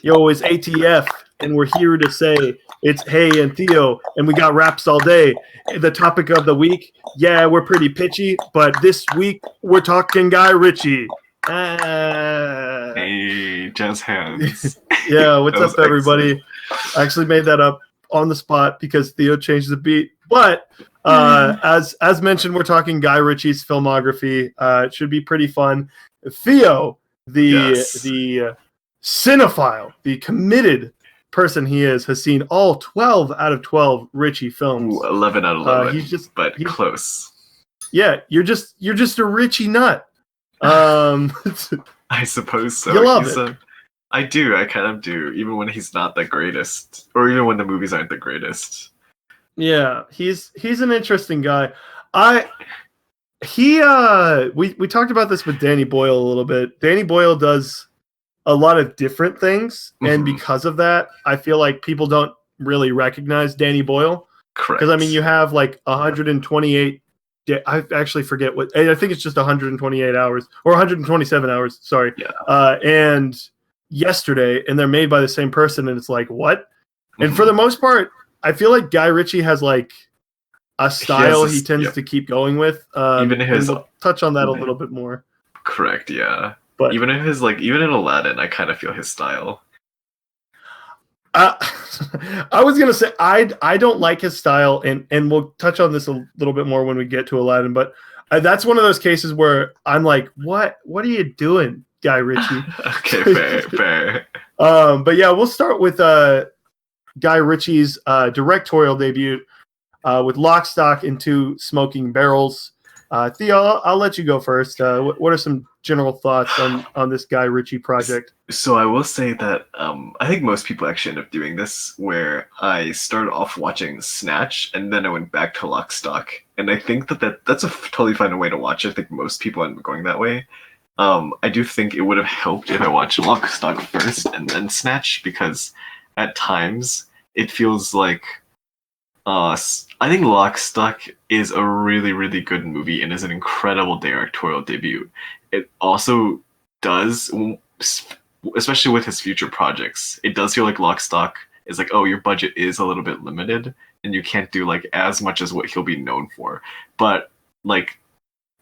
Yo, it's ATF, and we're here to say it's Hey and Theo, and we got raps all day. The topic of the week, yeah, we're pretty pitchy, but this week we're talking Guy Ritchie. Hey, jazz hands. Yeah, what's up, everybody? I actually made that up on the spot because Theo changed the beat. But as mentioned, we're talking Guy Ritchie's filmography. It should be pretty fun. Theo, the cinephile, the committed person he is, has seen all 12 out of 12 Ritchie films. Ooh, 11 out of 11. He's close. Yeah, you're just a Ritchie nut. I suppose so. You love it. I do. I kind of do, even when he's not the greatest, or even when the movies aren't the greatest. Yeah, he's an interesting guy. We talked about this with Danny Boyle a little bit. Danny Boyle does a lot of different things, and because of that, I feel like people don't really recognize Danny Boyle. Correct. Because I mean, you have like 128. I actually forget what. I think it's just 128 hours or 127 hours. Sorry. Yeah. And yesterday, and they're made by the same person, and it's like what? And for the most part, I feel like Guy Ritchie has like a style he tends to keep going with. Even his, we'll touch on that a little bit more. Correct. Yeah. But even in Aladdin, I kind of feel his style. I was gonna say I don't like his style, and we'll touch on this a little bit more when we get to Aladdin. But that's one of those cases where I'm like, what are you doing, Guy Ritchie? Okay, fair. But yeah, we'll start with Guy Ritchie's directorial debut with Lock, Stock, and Two Smoking Barrels. Theo, I'll let you go first. What are some general thoughts on this Guy Ritchie project? So I will say that I think most people actually end up doing this, where I started off watching Snatch and then I went back to Lock, Stock, and I think that's a totally fine way to watch it. I think most people end up going that way. I do think it would have helped if I watched Lock, Stock first and then Snatch, because at times it feels like I think Lock, Stock is a really, really good movie and is an incredible directorial debut. It also does, especially with his future projects, it does feel like Lock, Stock is like, oh, your budget is a little bit limited and you can't do like as much as what he'll be known for. But like,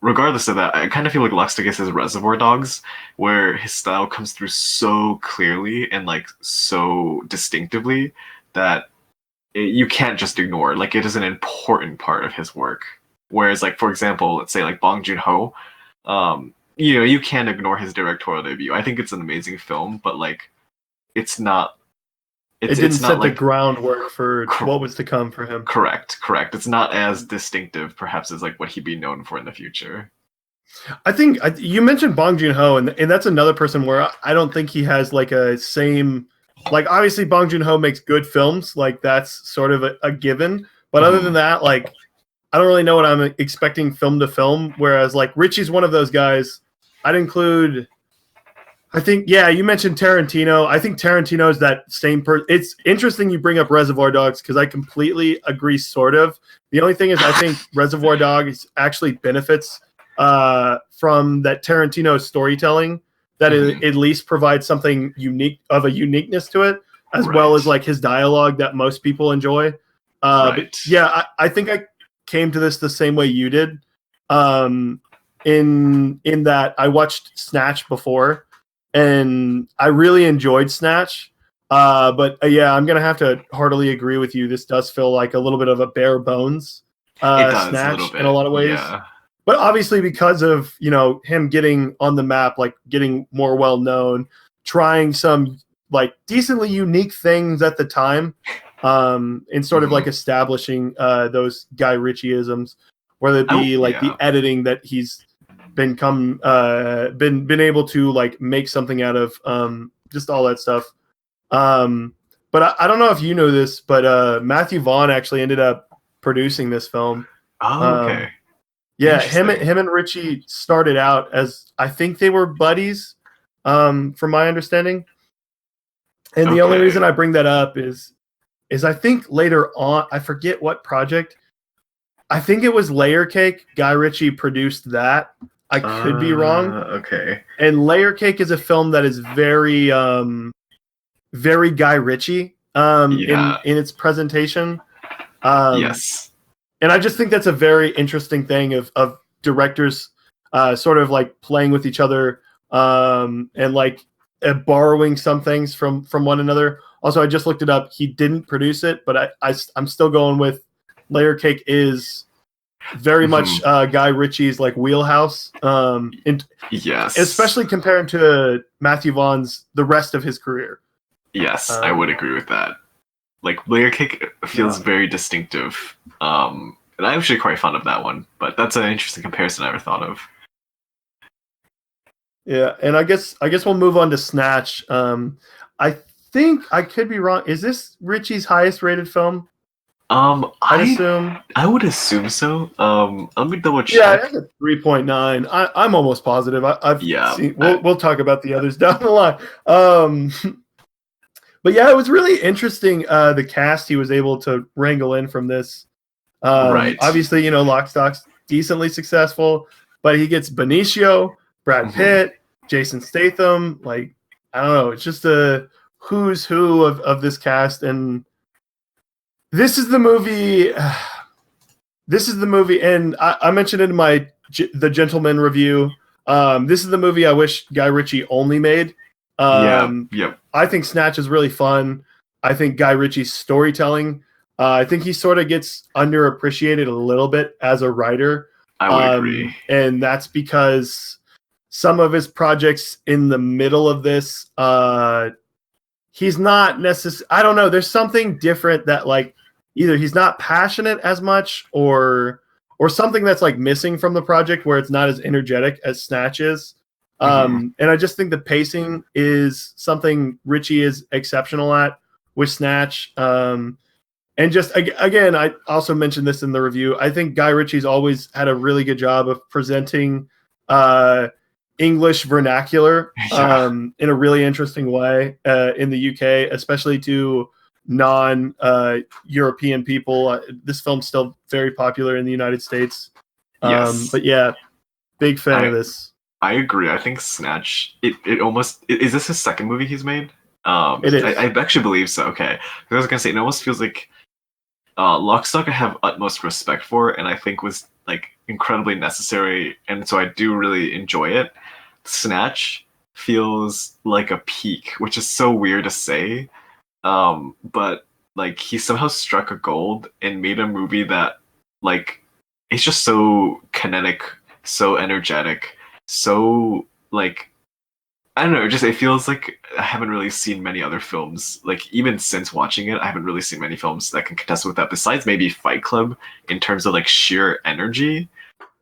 regardless of that, I kind of feel like Lock, Stock is his Reservoir Dogs, where his style comes through so clearly and like so distinctively that you can't just ignore. Like, it is an important part of his work. Whereas, like, for example, let's say like Bong Joon-ho, you can't ignore his directorial debut. I think it's an amazing film, but like, it's not. It didn't set the groundwork for what was to come for him. Correct. It's not as distinctive, perhaps, as like what he'd be known for in the future. I think you mentioned Bong Joon-ho, and that's another person where I don't think he has like a same. Like, obviously, Bong Joon-ho makes good films. Like, that's sort of a given. But other than that, like, I don't really know what I'm expecting film to film. Whereas, like, Ritchie's one of those guys. I'd include, I think, yeah, you mentioned Tarantino. I think Tarantino is that same person. It's interesting you bring up Reservoir Dogs because I completely agree, sort of. The only thing is I think Reservoir Dogs actually benefits from that Tarantino storytelling. That it at least provides something unique, of a uniqueness to it, as well as like his dialogue that most people enjoy. But yeah, I think I came to this the same way you did. In that I watched Snatch before, and I really enjoyed Snatch. But yeah, I'm gonna have to heartily agree with you. This does feel like a little bit of a bare bones Snatch in a lot of ways. Yeah. But obviously, because of him getting on the map, like getting more well known, trying some like decently unique things at the time, and sort of like establishing those Guy Ritchie-isms, whether it be the editing that he's been able to like make something out of, just all that stuff. But I don't know if you know this, but Matthew Vaughn actually ended up producing this film. Oh, okay. Yeah, him and Ritchie started out as, I think they were buddies, from my understanding. And the only reason I bring that up is I think later on, I forget what project. I think it was Layer Cake. Guy Ritchie produced that. I could be wrong. Okay. And Layer Cake is a film that is very very Guy Ritchie Yeah. in its presentation. Yes. And I just think that's a very interesting thing of directors sort of like playing with each other and like borrowing some things from one another. Also, I just looked it up. He didn't produce it, but I'm still going with Layer Cake is very much Guy Ritchie's like wheelhouse. Yes. Especially compared to Matthew Vaughn's the rest of his career. Yes, I would agree with that. Like Layer Cake feels very distinctive. And I'm actually quite fond of that one, but that's an interesting comparison I never thought of. Yeah, and I guess we'll move on to Snatch. I think I could be wrong. Is this Ritchie's highest rated film? I'd assume. I would assume so. Let me double check. Yeah, it's a 3.9. I'm almost positive. I've seen. We'll talk about the others down the line. But yeah, it was really interesting. The cast he was able to wrangle in from this. Right. Obviously, you know, Lock, Stock's decently successful, but he gets Benicio, Brad Pitt, Jason Statham. Like, I don't know. It's just a who's who of this cast. And this is the movie. And I mentioned it in my The Gentleman review. This is the movie I wish Guy Ritchie only made. Yep. I think Snatch is really fun. I think Guy Ritchie's storytelling, I think he sort of gets underappreciated a little bit as a writer. I would agree. And that's because some of his projects in the middle of this, he's not necessarily, I don't know, there's something different that like either he's not passionate as much or something that's like missing from the project where it's not as energetic as Snatch is. And I just think the pacing is something Ritchie is exceptional at with Snatch. And just again, I also mentioned this in the review. I think Guy Ritchie's always had a really good job of presenting English vernacular in a really interesting way in the UK, especially to non-European people. This film's still very popular in the United States. Yes. But yeah, big fan of this. I agree. I think Snatch, it almost, is this his second movie he's made? It is. I actually believe so. Okay. I was going to say, it almost feels like Lock, Stock I have utmost respect for, and I think was like incredibly necessary, and so I do really enjoy it. Snatch feels like a peak, which is so weird to say, but like he somehow struck a gold and made a movie that like it's just so kinetic, so energetic, so like I don't know, just it feels like I haven't really seen many other films. Like even since watching it, I haven't really seen many films that can contest with that. Besides maybe Fight Club in terms of like sheer energy,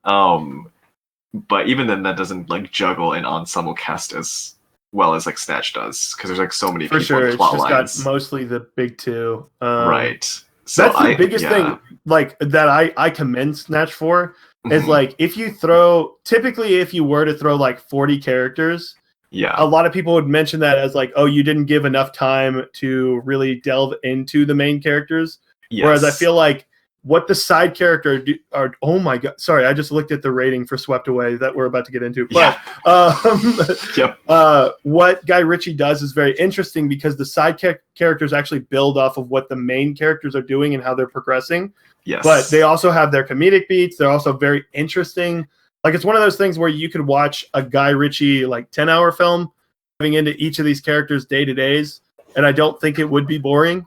but even then, that doesn't like juggle an ensemble cast as well as like Snatch does because there's like so many for people sure. and plot it's just lines. got mostly the big two, Right. So that's the biggest thing, like that I commend Snatch for is like if you were to throw like 40 characters. Yeah. A lot of people would mention that as like, oh, you didn't give enough time to really delve into the main characters. Yes. Whereas I feel like what the side character are, oh my God, sorry, I just looked at the rating for Swept Away that we're about to get into. But what Guy Ritchie does is very interesting because the side characters actually build off of what the main characters are doing and how they're progressing. Yes. But they also have their comedic beats. They're also very interesting. Like it's one of those things where you could watch a Guy Ritchie like 10-hour film diving into each of these characters day to days, and I don't think it would be boring,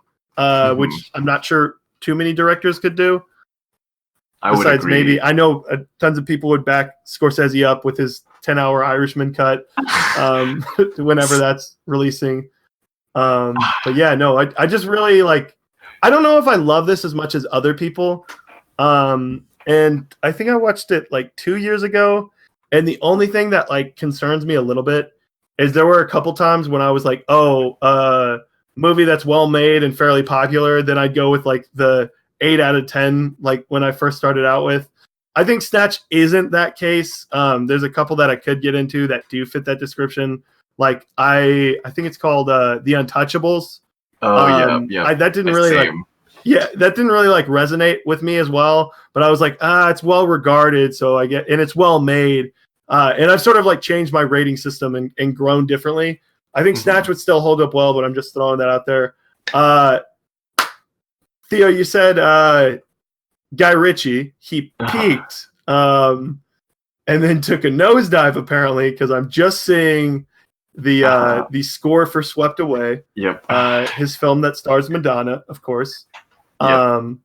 which I'm not sure too many directors could do. Besides, maybe I know tons of people would back Scorsese up with his 10-hour Irishman cut whenever that's releasing. But yeah, no, I just really like. I don't know if I love this as much as other people. And I think I watched it like 2 years ago. And the only thing that like concerns me a little bit is there were a couple times when I was like, movie that's well made and fairly popular. Then I'd go with like the 8 out of 10, like when I first started out with. I think Snatch isn't that case. There's a couple that I could get into that do fit that description. Like I think it's called The Untouchables. Oh yeah. That didn't really like resonate with me as well, but I was like, it's well regarded, so and it's well made, and I've sort of like changed my rating system and grown differently. I think Snatch would still hold up well, but I'm just throwing that out there. Theo, you said Guy Ritchie. He peaked and then took a nosedive, apparently, because I'm just seeing the score for Swept Away. Yep. His film that stars Madonna, of course. Yep.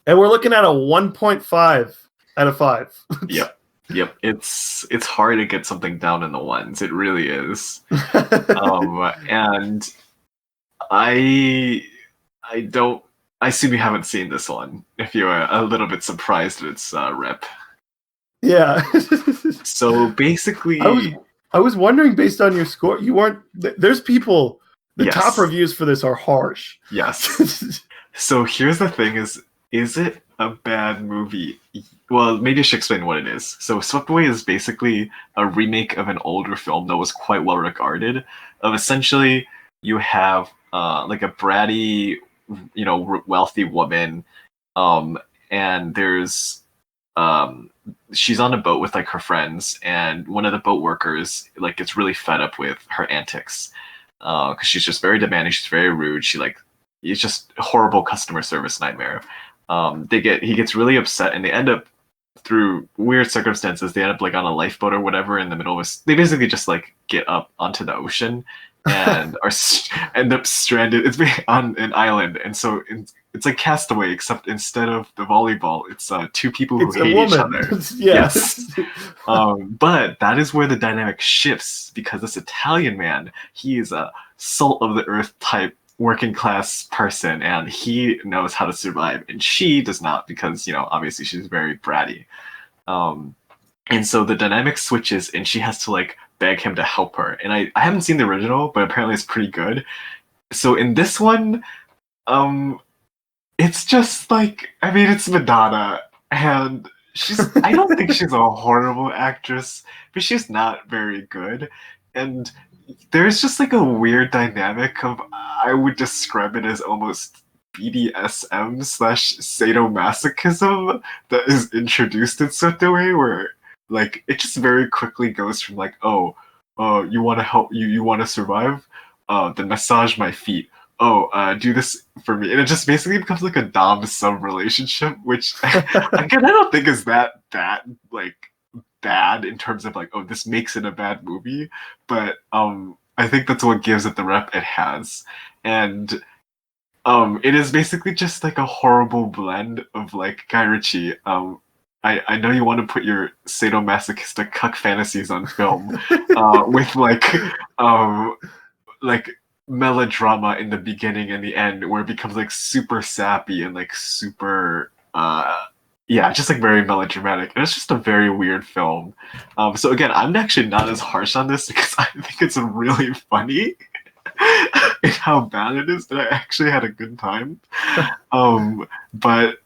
And we're looking at a 1.5 out of 5. Yep. It's hard to get something down in the ones. It really is. And I assume you haven't seen this one. If you're a little bit surprised at its rep. Yeah. So basically, I was wondering, based on your score, you weren't. There's people. The top reviews for this are harsh. Yes. So here's the thing: is it a bad movie? Well, maybe I should explain what it is. So Swept Away is basically a remake of an older film that was quite well regarded. Of essentially, you have like a bratty, wealthy woman, and there's she's on a boat with like her friends, and one of the boat workers like gets really fed up with her antics because she's just very demanding. She's very rude. It's just a horrible customer service nightmare. He gets really upset, and they end up, through weird circumstances, they end up like on a lifeboat or whatever in the middle of they basically just like get up onto the ocean and end up stranded. It's on an island, and so it's like Castaway, except instead of the volleyball, it's two people who hate each other. Yes. But that is where the dynamic shifts, because this Italian man, he is a salt of the earth type working class person, and he knows how to survive, and she does not, because obviously she's very bratty. And so the dynamic switches, and she has to like beg him to help her. And I haven't seen the original, but apparently it's pretty good. So in this one, it's just like, I mean, it's Madonna, and I don't think she's a horrible actress, but she's not very good. And there's just like a weird dynamic of, I would describe it as almost BDSM / sadomasochism that is introduced in such a way where like it just very quickly goes from like, you want to help, you want to survive, then massage my feet, do this for me, and it just basically becomes like a dom sub relationship, which again I don't think is that like bad in terms of like, this makes it a bad movie, but I think that's what gives it the rep it has. And it is basically just like a horrible blend of like Guy Ritchie. I know you want to put your sadomasochistic cuck fantasies on film with like melodrama in the beginning and the end, where it becomes like super sappy and like super just like very melodramatic, and it's just a very weird film. So again, I'm actually not as harsh on this because I think it's really funny and how bad it is, that I actually had a good time. But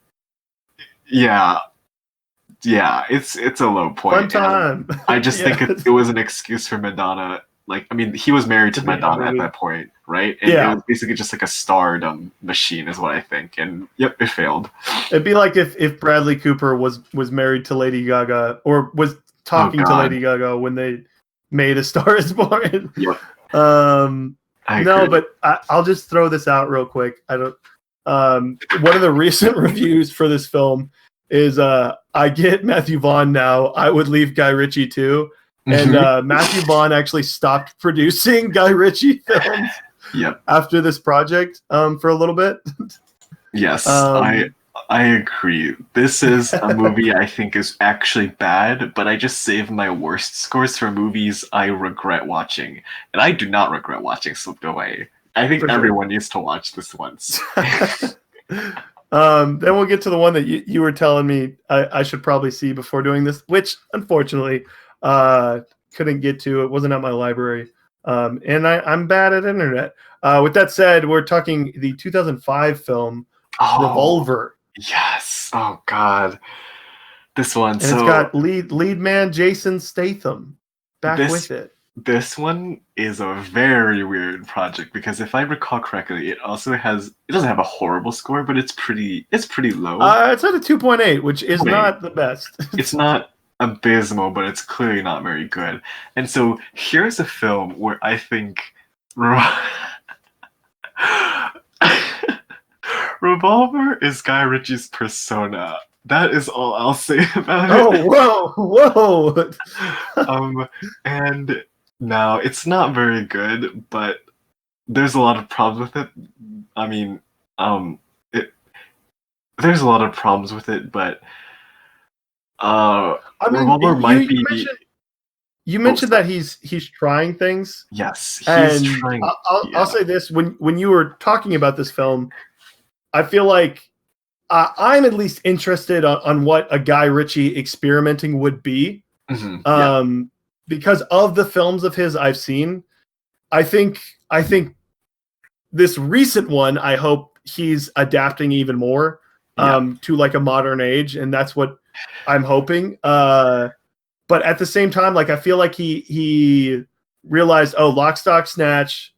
yeah, it's a low point. Fun time. I just think it was an excuse for Madonna. Like, I mean, he was married to Madonna at that point, right? And it was basically just like a stardom machine, is what I think. And yep, it failed. It'd be like if Bradley Cooper was married to Lady Gaga, or was talking to Lady Gaga when they made A Star Is Born. Yep. No, but I'll just throw this out real quick. I don't. One of the recent reviews for this film is I get Matthew Vaughn now. I would leave Guy Ritchie too. And Matthew Vaughn actually stopped producing Guy Ritchie films after this project for a little bit. Yes, I agree. This is a movie I think is actually bad, but I just save my worst scores for movies I regret watching. And I do not regret watching Slipped Away. I think everyone needs to watch this once. Then we'll get to the one that you were telling me I should probably see before doing this, which unfortunately couldn't get to. It wasn't at my library. And I'm bad at internet. With that said, we're talking the 2005 film Revolver. Yes. Oh God. This one. And it's got lead man Jason Statham back with it. This one is a very weird project because if I recall correctly, it doesn't have a horrible score, but it's pretty low. It's at a 2.8, which is not the best. It's not abysmal, but it's clearly not very good. And so here's a film where I think Revolver is Guy Ritchie's persona. That is all I'll say about it. Whoa. And now it's not very good, but there's a lot of problems with it. I mean, there's a lot of problems with it, but I mean, Revolver might be. You mentioned that he's trying things. Yes, he's and trying. I'll say this: when you were talking about this film, I feel like I'm at least interested on what a Guy Ritchie experimenting would be, because of the films of his I've seen. I think this recent one, I hope he's adapting even more to like a modern age, and that's what I'm hoping. But at the same time, like I feel like he realized, Lock, Stock, Snatch,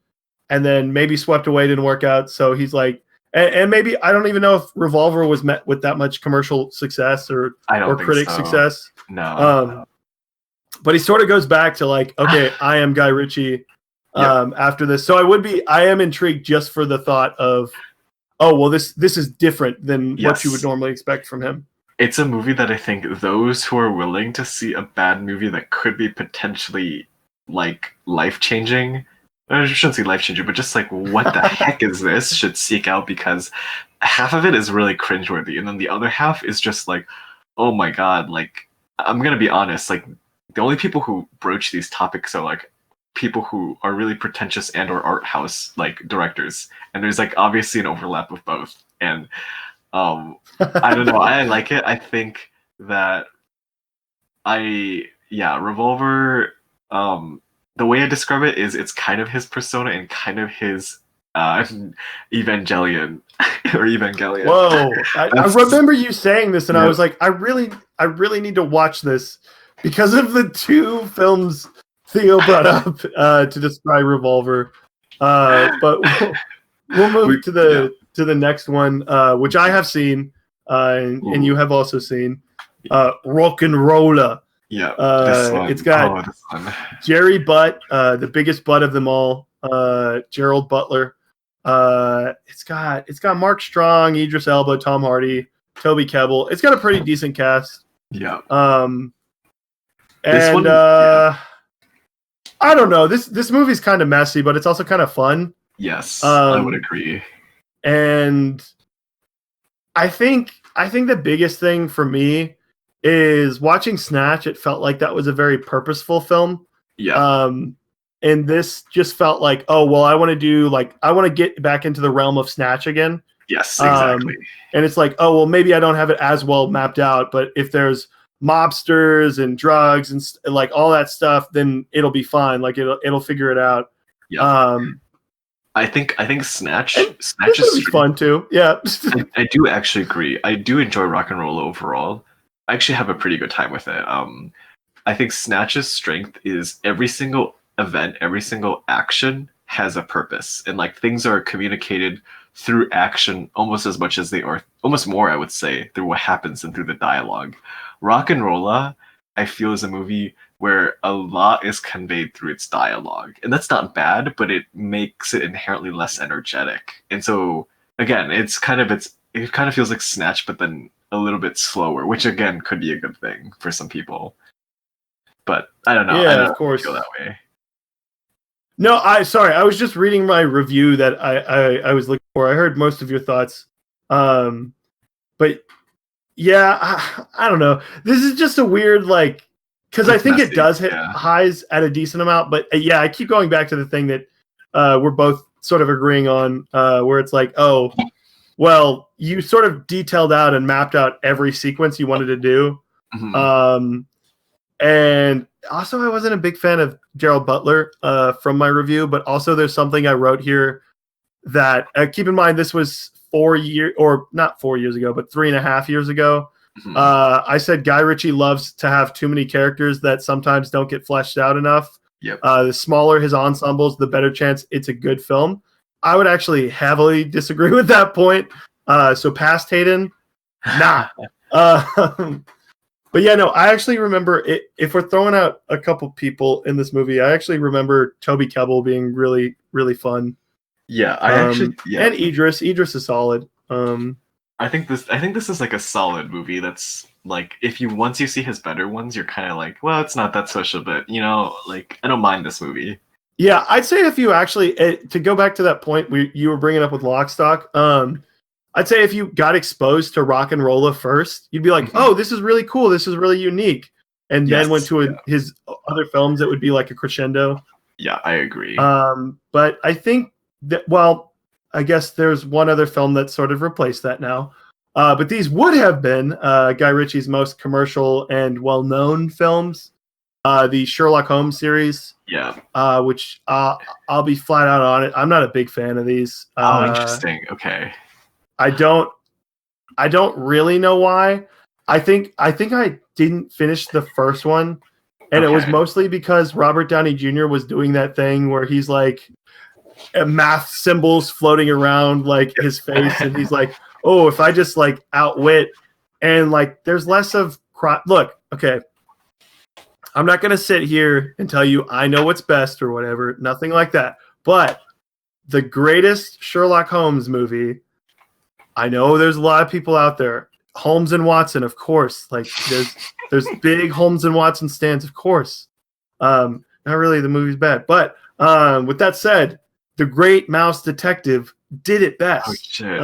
and then maybe Swept Away didn't work out. So he's like, and maybe I don't even know if Revolver was met with that much commercial success or critic success. No. But he sort of goes back to like, okay, I am Guy Ritchie after this. So I am intrigued just for the thought of, this is different than what you would normally expect from him. It's a movie that I think those who are willing to see a bad movie that could be potentially like life-changing, I shouldn't say life-changing, but just like what the heck is this, should seek out, because half of it is really cringeworthy, and then the other half is just like, oh my god, like I'm gonna be honest, like the only people who broach these topics are like people who are really pretentious and or art house like directors, and there's like obviously an overlap of both. And I don't know, I like it. I think that Revolver, the way I describe it is it's kind of his persona and kind of his Evangelion or Evangelion. Whoa. I remember you saying this, and I was like, I really need to watch this because of the two films Theo brought up to describe Revolver. But we'll move to the next one, which I have seen, and you have also seen, Rock and Roller. Yeah, it's got Jerry Butt, the biggest butt of them all, Gerald Butler. It's got Mark Strong, Idris Elba, Tom Hardy, Toby Kebbell. It's got a pretty decent cast. Yeah. I don't know. This movie's kind of messy, but it's also kind of fun. Yes, I would agree. And I think the biggest thing for me is watching Snatch. It felt like that was a very purposeful film. Yeah. And this just felt like, I want to get back into the realm of Snatch again. Yes, exactly. And it's like, maybe I don't have it as well mapped out, but if there's mobsters and drugs and like all that stuff, then it'll be fine. Like it'll figure it out. Yeah. I think Snatch is fun too. Yeah. I do actually agree. I do enjoy Rock and Roll overall. I actually have a pretty good time with it. I think Snatch's strength is every single event, every single action has a purpose, and like things are communicated through action almost as much as they are, almost more, I would say, through what happens and through the dialogue. Rock and Rolla, I feel, is a movie where a lot is conveyed through its dialogue, and that's not bad, but it makes it inherently less energetic. And so again, it kind of feels like Snatch, but then a little bit slower, which again could be a good thing for some people. But I don't know. Yeah, of course. Feel that way. No, I was just reading my review that I was looking for. I heard most of your thoughts. But yeah, I don't know. This is just a weird, like, because I think messy. It does hit highs at a decent amount. But yeah, I keep going back to the thing that we're both sort of agreeing on, where it's like, you sort of detailed out and mapped out every sequence you wanted to do. Mm-hmm. And also, I wasn't a big fan of Gerald Butler from my review, but also there's something I wrote here that keep in mind, this was 4 years, or not 4 years ago, but 3.5 years ago. Mm-hmm. I said Guy Ritchie loves to have too many characters that sometimes don't get fleshed out enough. Yep. The smaller his ensembles, the better chance it's a good film. I would actually heavily disagree with that point. So past Hayden, nah. But yeah, no, I actually remember it. If we're throwing out a couple people in this movie, I actually remember Toby Kebbell being really, really fun. Yeah, And Idris is solid. I think this is like a solid movie. That's like once you see his better ones, you're kind of like, well, it's not that special, but like I don't mind this movie. Yeah, I'd say if you actually to go back to that point you were bringing up with Lock, Stock, I'd say if you got exposed to Rock and Rolla first, you'd be like, oh, this is really cool. This is really unique. And then went to his other films that would be like a crescendo. Yeah, I agree. But I think that, well, I guess there's one other film that sort of replaced that now. But these would have been Guy Ritchie's most commercial and well-known films. The Sherlock Holmes series. Yeah. Which I'll be flat out on it. I'm not a big fan of these. Interesting. Okay. I don't really know why. I think I didn't finish the first one, and it was mostly because Robert Downey Jr. was doing that thing where he's like math symbols floating around like his face, and he's like, "Oh, if I just like outwit," and like there's less of look, okay. I'm not gonna sit here and tell you I know what's best or whatever, nothing like that. But the greatest Sherlock Holmes movie. I know there's a lot of people out there. Holmes and Watson, of course. Like there's big Holmes and Watson stands, of course. Not really the movie's bad. But with that said, The Great Mouse Detective did it best. Oh, shit.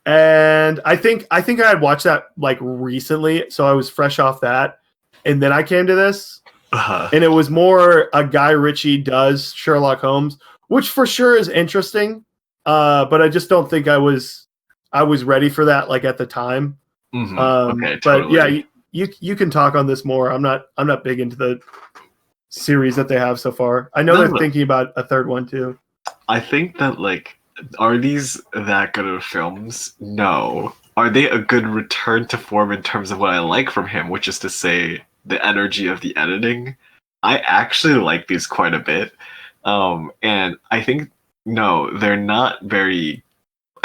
And I think I had watched that like recently, so I was fresh off that. And then I came to this. And it was more a Guy Ritchie does Sherlock Holmes, which for sure is interesting. But I just don't think I was ready for that like at the time. Okay, but totally. yeah, you can talk on this more. I'm not big into the series that they have so far. I know they're thinking about a third one too. I think that like, are these that good of films? No. Are they a good return to form in terms of what I like from him, which is to say the energy of the editing? I actually like these quite a bit. And I think no, they're not very.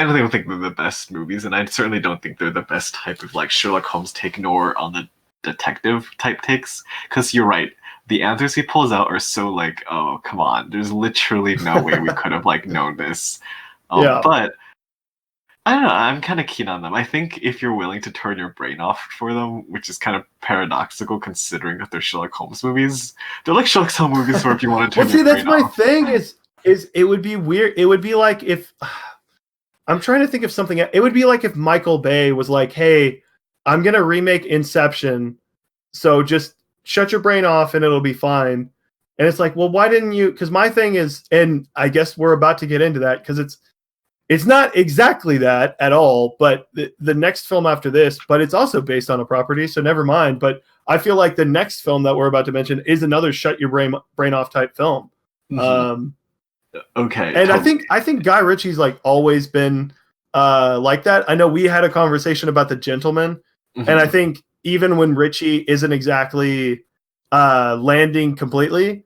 I don't even think they're the best movies, and I certainly don't think they're the best type of like Sherlock Holmes take, nor on the detective type takes. Because you're right, the answers he pulls out are so like, oh come on, there's literally no way we could have like known this. But I don't know, I'm kind of keen on them. I think if you're willing to turn your brain off for them, which is kind of paradoxical considering that they're Sherlock Holmes movies, they're like Sherlock Holmes movies where if you want to turn your brain off. Well, see, that's my thing. Is it would be weird. It would be like if. I'm trying to think of something. It would be like if Michael Bay was like, hey, I'm going to remake Inception. So just shut your brain off and it'll be fine. And it's like, well, why didn't you? Because my thing is, and I guess we're about to get into that because it's not exactly that at all, but the next film after this, but it's also based on a property. So never mind. But I feel like the next film that we're about to mention is another shut your brain off type film. Okay. And totally. I think Guy Ritchie's like always been like that. I know we had a conversation about The Gentleman, and I think even when Ritchie isn't exactly landing completely,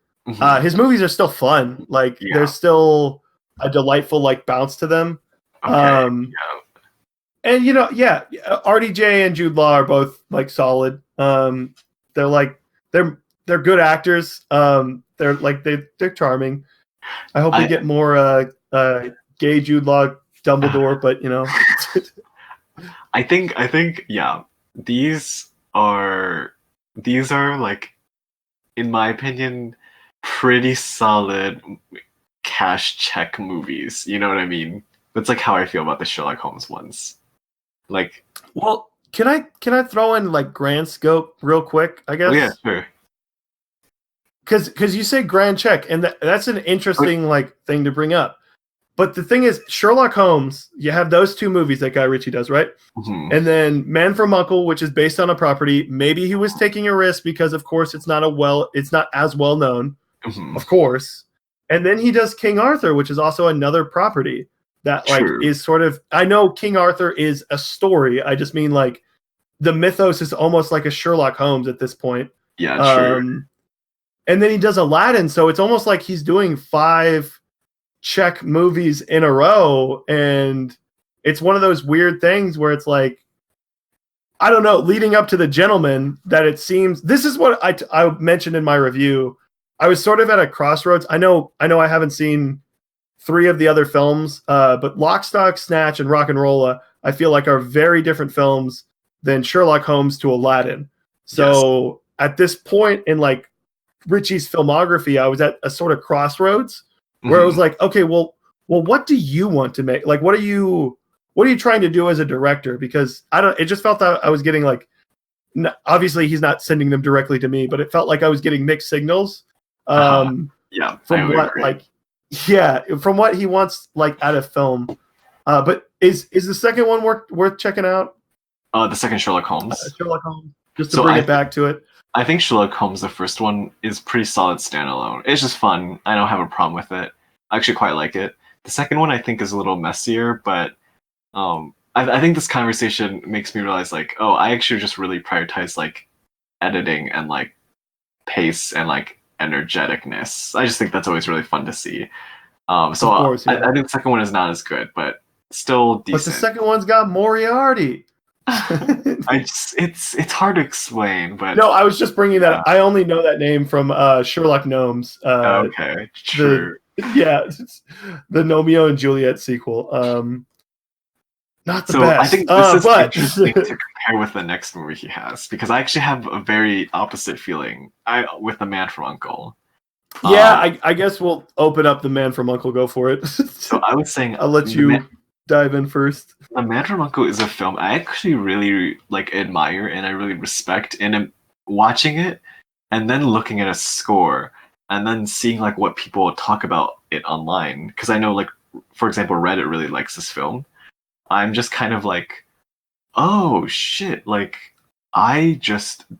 his movies are still fun. Like there's still a delightful like bounce to them. And RDJ and Jude Law are both like solid. They're like they're good actors. They're charming. I hope we get more gay Jude Law Dumbledore, but you know. I think these are like, in my opinion, pretty solid cash check movies. You know what I mean? That's like how I feel about the Sherlock Holmes ones. Like, well, can I throw in like grand scope real quick? I guess. Oh yeah, sure. Because you say grand check, and that's an interesting like thing to bring up. But the thing is, Sherlock Holmes, you have those two movies that Guy Ritchie does, right? And then Man from U.N.C.L.E., which is based on a property. Maybe he was taking a risk because, of course, it's not as well known, of course. And then he does King Arthur, which is also another property that like is sort of. I know King Arthur is a story. I just mean like the mythos is almost like a Sherlock Holmes at this point. Yeah, true. And then he does Aladdin, so it's almost like he's doing 5 check movies in a row, and it's one of those weird things where it's like, I don't know, leading up to The Gentleman, that it seems this is what I mentioned in my review. I was sort of at a crossroads. I know I haven't seen 3 of the other films, but Lock, Stock, Snatch, and Rock and Rolla, I feel like are very different films than Sherlock Holmes to Aladdin. So at this point in like Ritchie's filmography, I was at a sort of crossroads where it was like, okay, well, what do you want to make? Like, what are you trying to do as a director? Because it just felt that I was getting like, obviously he's not sending them directly to me, but it felt like I was getting mixed signals. Yeah, from what agree. From what he wants like out of film. But is the second one worth checking out? The second Sherlock Holmes. Just to bring it back to it. I think Sherlock Holmes, the first one, is pretty solid standalone. It's just fun. I don't have a problem with it. I actually quite like it. The second one I think is a little messier, but I think this conversation makes me realize like, oh, I actually just really prioritize like editing and like pace and like energeticness. I just think that's always really fun to see. I think the second one is not as good, but still decent. But the second one's got Moriarty. It's hard to explain, but no, I was just bringing that up. I only know that name from Sherlock Gnomes. Okay, true. It's the Romeo and Juliet sequel. Not the best. I think this is interesting to compare with the next movie he has, because I actually have a very opposite feeling with The Man from U.N.C.L.E. Yeah, I guess we'll open up The Man from U.N.C.L.E. Go for it. So I was saying, I'll let you dive in first. The Man from U.N.C.L.E. is a film I actually really like admire and I really respect, and I'm watching it and then looking at a score and then seeing like what people talk about it online, because I know like, for example, Reddit really likes this film. I'm just kind of like, oh shit, like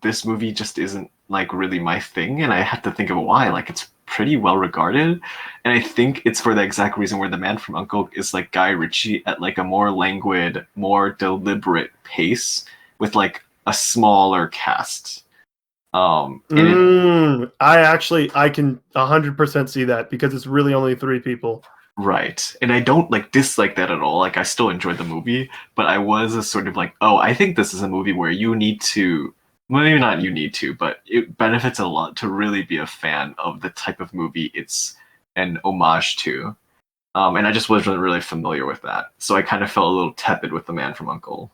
this movie just isn't like really my thing, and I have to think of why. Like, it's pretty well regarded, and I think it's for the exact reason where The Man from U.N.C.L.E. is like Guy Ritchie at like a more languid, more deliberate pace with like a smaller cast. I can 100% see that, because it's really only 3 people. Right. And I don't like dislike that at all. Like, I still enjoyed the movie, but I was a sort of like, oh, I think this is a movie where you need to, well, maybe not you need to, but it benefits a lot to really be a fan of the type of movie it's an homage to. And I just wasn't really familiar with that. So I kind of felt a little tepid with The Man from U.N.C.L.E.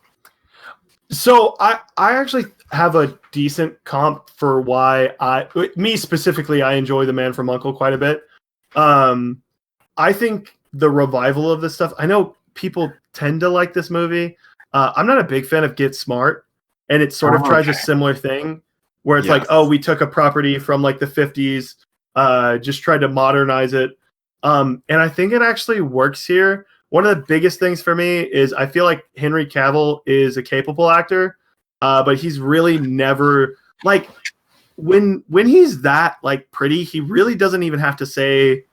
So I actually have a decent comp for why me specifically, I enjoy The Man from U.N.C.L.E. quite a bit. I think the revival of this stuff, I know people tend to like this movie. I'm not a big fan of Get Smart, and it sort of tries a similar thing where it's like, oh, we took a property from like the 50s, just tried to modernize it. And I think it actually works here. One of the biggest things for me is I feel like Henry Cavill is a capable actor, but he's really never like when he's that like pretty, he really doesn't even have to say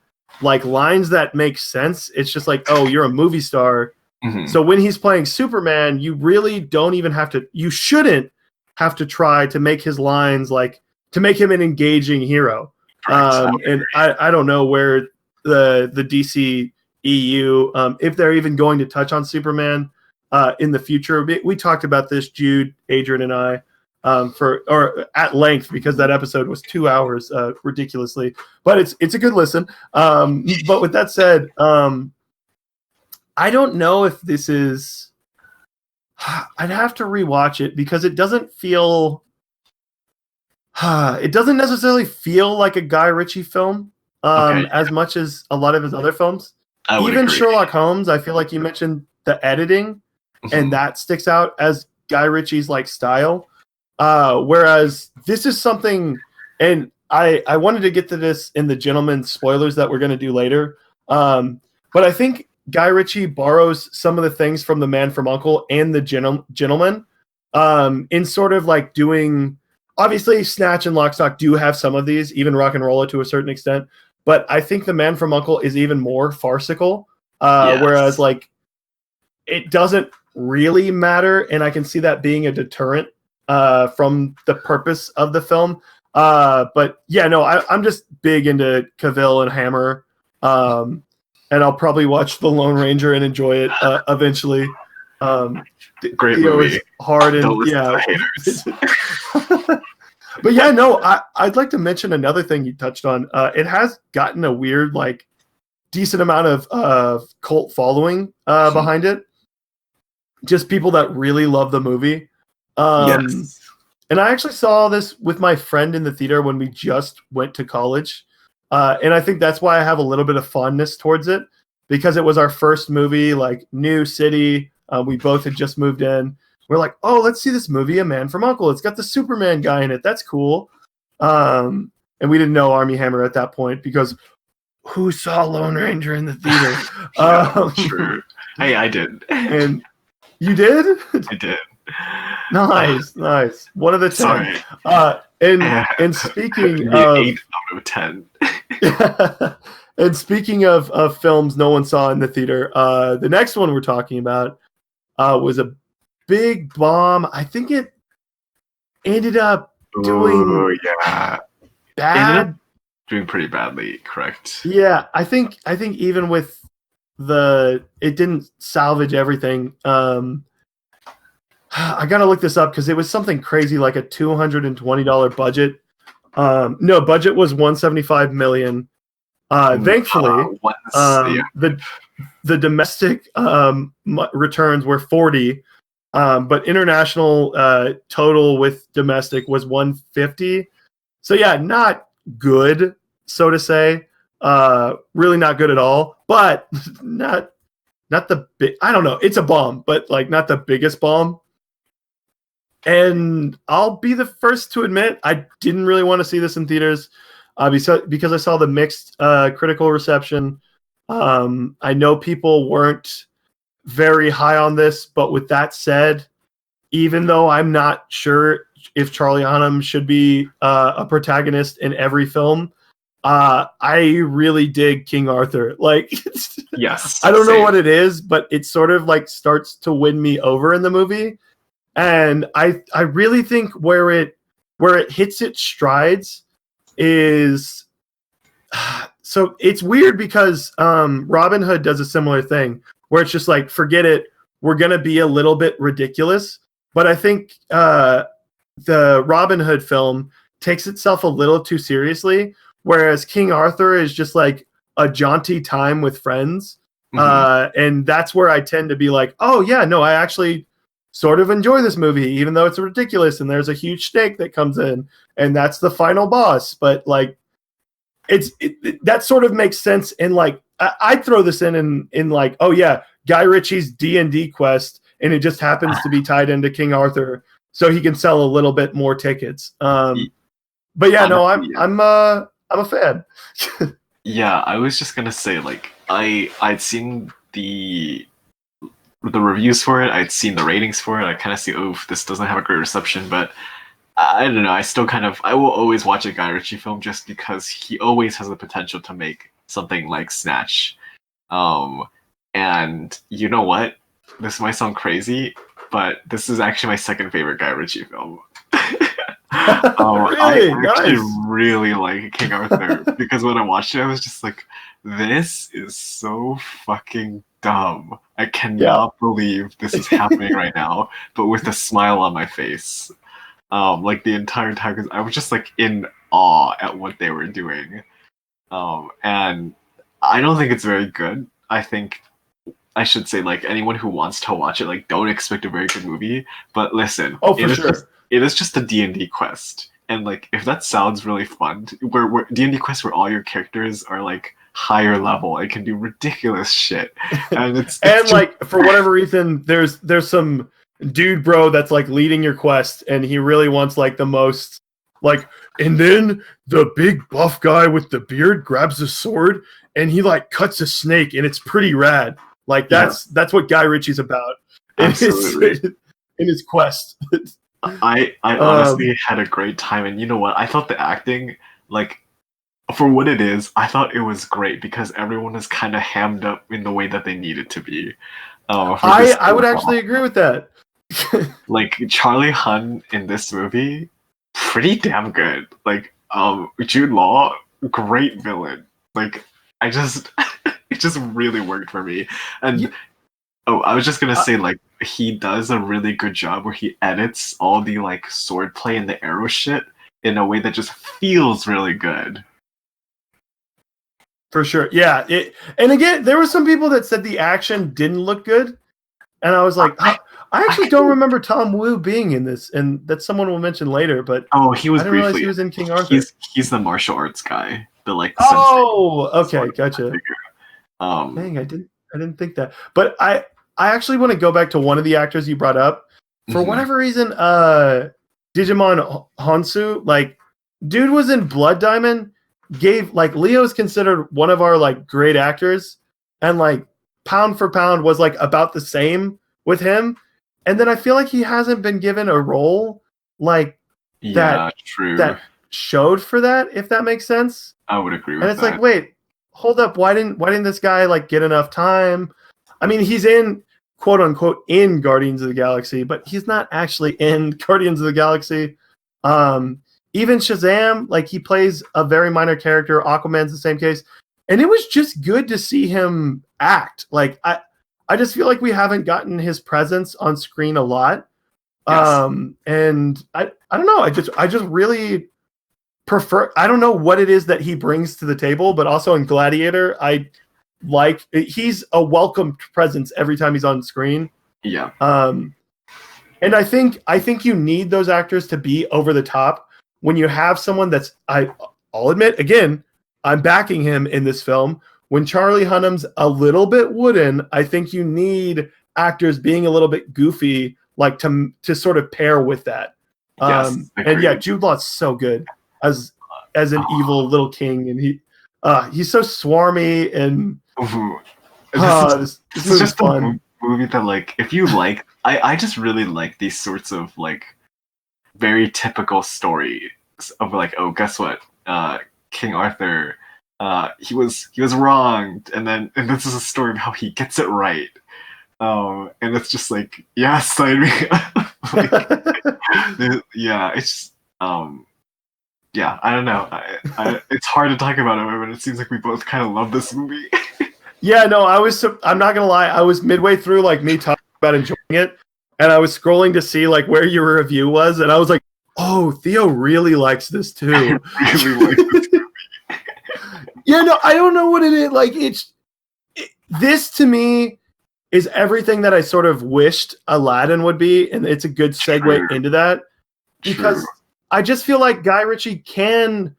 like lines that make sense. It's just like, oh, you're a movie star. Mm-hmm. So when he's playing Superman, you really don't even have to, you shouldn't have to try to make his lines like, to make him an engaging hero. And I don't know where the DC EU, if they're even going to touch on Superman in the future. We talked about this, Jude, Adrian, and I, at length, because that episode was 2 hours, ridiculously. But it's a good listen. But with that said, I don't know if this is. I'd have to rewatch it because it doesn't feel. It doesn't necessarily feel like a Guy Ritchie film as much as a lot of his other films. Even agree. Sherlock Holmes, I feel like you mentioned the editing, and that sticks out as Guy Ritchie's like style. Whereas this is something, and I wanted to get to this in the Gentleman spoilers that we're going to do later. But I think Guy Ritchie borrows some of the things from The Man from U.N.C.L.E. and the Gentleman in sort of like doing, obviously Snatch and Lock, Stock do have some of these, even Rock and Rolla to a certain extent. But I think The Man from U.N.C.L.E. is even more farcical, whereas like it doesn't really matter, and I can see that being a deterrent from the purpose of the film. But yeah, no, I'm just big into Cavill and Hammer, and I'll probably watch The Lone Ranger and enjoy it eventually. Um, Great Theo movie. is hard Don't and listen yeah. to haters. But yeah, no, I'd like to mention another thing you touched on. It has gotten a weird, like, decent amount of cult following behind it. Just people that really love the movie. Yes. And I actually saw this with my friend in the theater when we just went to college. And I think that's why I have a little bit of fondness towards it, because it was our first movie, like, new city. We both had just moved in. We're like, oh, let's see this movie, A Man from U.N.C.L.E. It's got the Superman guy in it. That's cool. And we didn't know Armie Hammer at that point, because who saw Lone Ranger in the theater? Yeah, true. Hey, I did. And you did? I did. Nice. One of the 10. Sorry. And speaking An of 8 out of 10. and speaking of films no one saw in the theater, the next one we're talking about was a big bomb. I think it ended up doing yeah. bad. Doing pretty badly, correct? Yeah, I think even with it didn't salvage everything. I gotta look this up because it was something crazy, like a $220 budget. No, budget was $175 million. Thankfully, the domestic returns were 40, but international total with domestic was 150. So yeah, not good, so to say. Really not good at all, but not the big. I don't know. It's a bomb, but like not the biggest bomb. And I'll be the first to admit I didn't really want to see this in theaters, because I saw the mixed critical reception. I know people weren't very high on this, but with that said, even though I'm not sure if Charlie Hunnam should be a protagonist in every film, I really dig King Arthur. Like, yes, I don't know what it is, but it sort of like starts to win me over in the movie. And I really think where it hits its strides is, so it's weird because Robin Hood does a similar thing where it's just like, forget it, we're gonna be a little bit ridiculous. But I think the Robin Hood film takes itself a little too seriously, whereas King Arthur is just like a jaunty time with friends. And that's where I tend to be like, oh yeah, no, I actually sort of enjoy this movie, even though it's ridiculous and there's a huge snake that comes in and that's the final boss. But like, that sort of makes sense. And like, I'd throw this in like, oh yeah, Guy Ritchie's D&D quest, and it just happens to be tied into King Arthur, so he can sell a little bit more tickets. But yeah, no, I'm a fan. Yeah, I was just gonna say, like, I'd seen the reviews for it, I'd seen the ratings for it. I kind of see, this doesn't have a great reception, but I don't know. I will always watch a Guy Ritchie film just because he always has the potential to make something like Snatch. And you know what? This might sound crazy, but this is actually my second favorite Guy Ritchie film. Really? I actually really like King Arthur because when I watched it, I was just like, this is so fucking dumb. I cannot believe this is happening right now, but with a smile on my face. Like the entire time, because I was just like in awe at what they were doing. And I don't think it's very good. I think I should say, like, anyone who wants to watch it, like, don't expect a very good movie. But listen, it is just a D&D quest. And like, if that sounds really fun, where D&D quest where all your characters are like higher level and can do ridiculous shit, and it's and just, like, for whatever reason, there's some dude bro that's like leading your quest, and he really wants like the most, like, and then the big buff guy with the beard grabs a sword and he like cuts a snake, and it's pretty rad. Like, that's what Guy Ritchie's about in his quest. I honestly had a great time, and you know what? I thought the acting, like, for what it is, I thought it was great because everyone is kind of hammed up in the way that they needed to be. I would actually agree with that. Like, Charlie Hunnam in this movie, pretty damn good. Like, Jude Law, great villain. Like, it just really worked for me. And I was just gonna say, like, he does a really good job where he edits all the like swordplay and the arrow shit in a way that just feels really good. For sure. Yeah. And again, there were some people that said the action didn't look good. And I was like, I actually don't remember Tom Wu being in this. And that someone will mention later, but Oh, he was I didn't realize briefly. he was in King Arthur. He's the martial arts guy. The like Oh, okay, sort of gotcha. figure. Dang, I didn't think that. But I actually want to go back to one of the actors you brought up. For whatever reason, Digimon Honsu, like, dude was in Blood Diamond, Leo's considered one of our like great actors, and like pound for pound was like about the same with him. And then I feel like he hasn't been given a role like that showed for that, if that makes sense. I would agree with that. And it's like, wait, hold up, why didn't this guy like get enough time? I mean, he's in quote unquote in Guardians of the Galaxy, but he's not actually in Guardians of the Galaxy. Even Shazam, like, he plays a very minor character. Aquaman's the same case. And it was just good to see him act. Like, I just feel like we haven't gotten his presence on screen a lot. Yes. And I don't know. I just really prefer, I don't know what it is that he brings to the table, but also in Gladiator, he's a welcomed presence every time he's on screen. Yeah. And I think you need those actors to be over the top when you have someone that's, I'll admit, again, I'm backing him in this film. When Charlie Hunnam's a little bit wooden, I think you need actors being a little bit goofy, like to sort of pair with that. And yeah, Jude Law's so good as an evil little king, and he's so swarmy, and this is just fun. A movie that, like, if you like, I just really like these sorts of like very typical stories of like, oh, guess what, King Arthur, he was wronged, and this is a story of how he gets it right. And it's just like, yeah, sign me up. Yeah, it's just, yeah, I don't know. It's hard to talk about it, but it seems like we both kind of love this movie. Yeah, no, I'm not gonna lie, I was midway through like me talking about enjoying it, and I was scrolling to see like where your review was, and I was like, oh, Theo really likes this too. I really like this movie. Yeah, no, I don't know what it is. Like, this to me is everything that I sort of wished Aladdin would be, and it's a good segue into that, because I just feel like Guy Ritchie can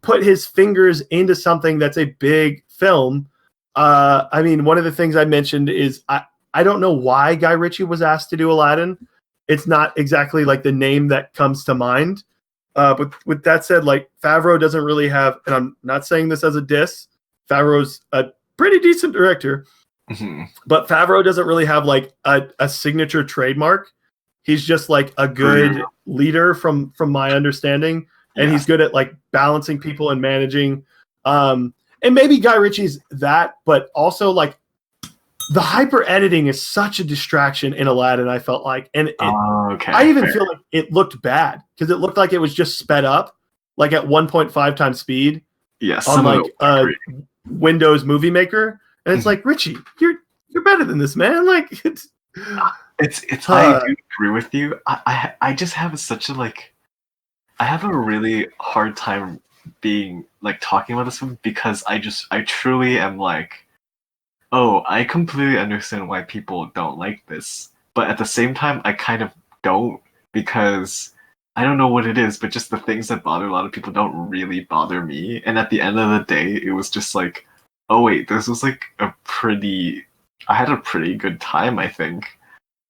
put his fingers into something that's a big film. I mean, one of the things I mentioned is I don't know why Guy Ritchie was asked to do Aladdin. It's not exactly like the name that comes to mind. But with that said, like, Favreau doesn't really have, and I'm not saying this as a diss, Favreau's a pretty decent director, but Favreau doesn't really have like a signature trademark. He's just like a good leader from my understanding, and he's good at like balancing people and managing. And maybe Guy Ritchie's that, but also like the hyper editing is such a distraction in Aladdin, I felt like. And I even feel like it looked bad because it looked like it was just sped up, like at 1.5 times speed. Yes, on like Windows Movie Maker. And it's like, Ritchie, you're better than this, man. Like, it's I do agree with you. I just have such a like, I have a really hard time being like talking about this one because I truly am like, oh, I completely understand why people don't like this, but at the same time I kind of don't, because I don't know what it is, but just the things that bother a lot of people don't really bother me. And at the end of the day, it was just like, oh wait, this was like I had a pretty good time, I think.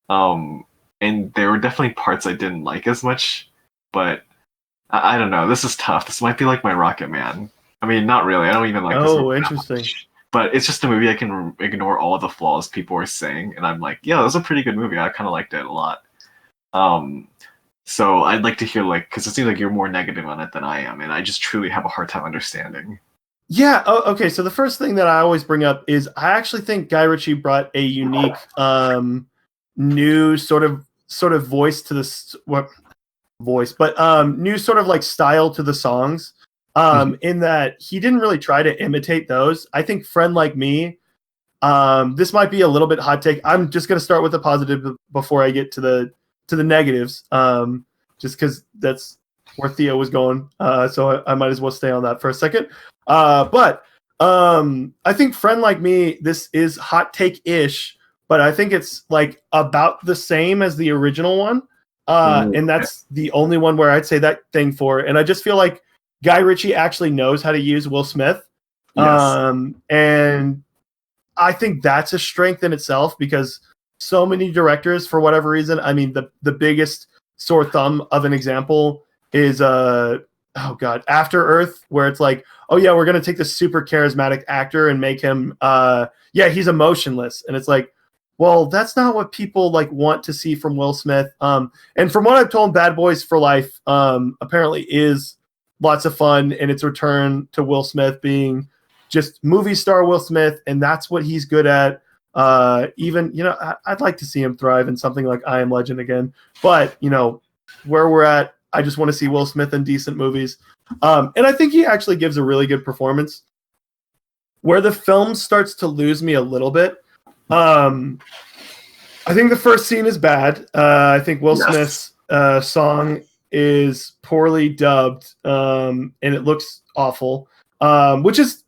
And there were definitely parts I didn't like as much, but I don't know. This is tough. This might be like my Rocket Man. I mean, not really. I don't even like this movie. Oh, interesting. But it's just a movie I can ignore all the flaws people are saying, and I'm like, yeah, that was a pretty good movie. I kind of liked it a lot. So I'd like to hear, like, because it seems like you're more negative on it than I am, and I just truly have a hard time understanding. Yeah. Oh, okay. So the first thing that I always bring up is I actually think Guy Ritchie brought a unique, new sort of voice to this new sort of like style to the songs. In that he didn't really try to imitate those. I think Friend Like Me This might be a little bit hot take. I'm just going to start with the positive before I get to the negatives, just because that's where Theo was going. So I might as well stay on that for a second. But I think Friend Like Me, this is hot take-ish, but I think it's like about the same as the original one. And that's the only one where I'd say that thing for. And I just feel like Guy Ritchie actually knows how to use Will Smith. Yes. And I think that's a strength in itself, because so many directors, for whatever reason, I mean, the biggest sore thumb of an example is After Earth, where it's like, oh yeah, we're gonna take this super charismatic actor and make him he's emotionless. And it's like, well, that's not what people like want to see from Will Smith. And from what I've told, Bad Boys for Life apparently is lots of fun, and its return to Will Smith being just movie star Will Smith, and that's what he's good at. Even, I'd like to see him thrive in something like I Am Legend again. But, where we're at, I just want to see Will Smith in decent movies. And I think he actually gives a really good performance. Where the film starts to lose me a little bit, I think the first scene is bad. I think Will Smith's song is poorly dubbed, and it looks awful, which is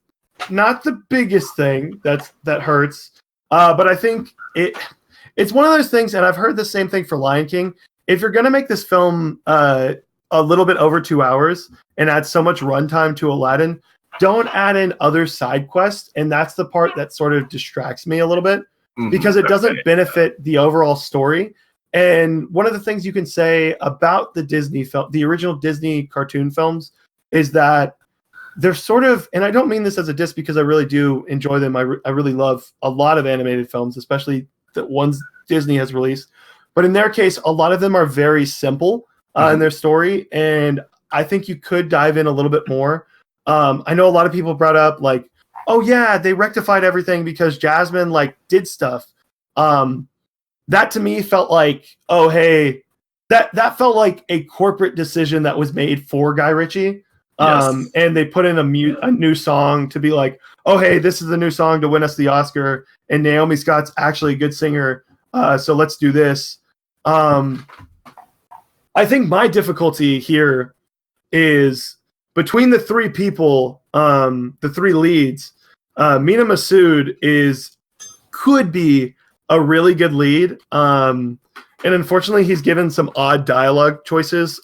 not the biggest thing that hurts. But I think it's one of those things, and I've heard the same thing for Lion King. If you're going to make this film a little bit over 2 hours and add so much runtime to Aladdin, don't add in other side quests. And that's the part that sort of distracts me a little bit, because it doesn't benefit the overall story. And one of the things you can say about the Disney film, the original Disney cartoon films, is that they're sort of, and I don't mean this as a diss, because I really do enjoy them. I really love a lot of animated films, especially the ones Disney has released. But in their case, a lot of them are very simple in their story, and I think you could dive in a little bit more. I know a lot of people brought up like, oh yeah, they rectified everything because Jasmine like did stuff. That to me felt like, oh hey, that felt like a corporate decision that was made for Guy Ritchie. And they put in a new song to be like, oh hey, this is the new song to win us the Oscar, and Naomi Scott's actually a good singer, so let's do this. I think my difficulty here is between the three people, the three leads. Mina Masood could be a really good lead, and unfortunately he's given some odd dialogue choices.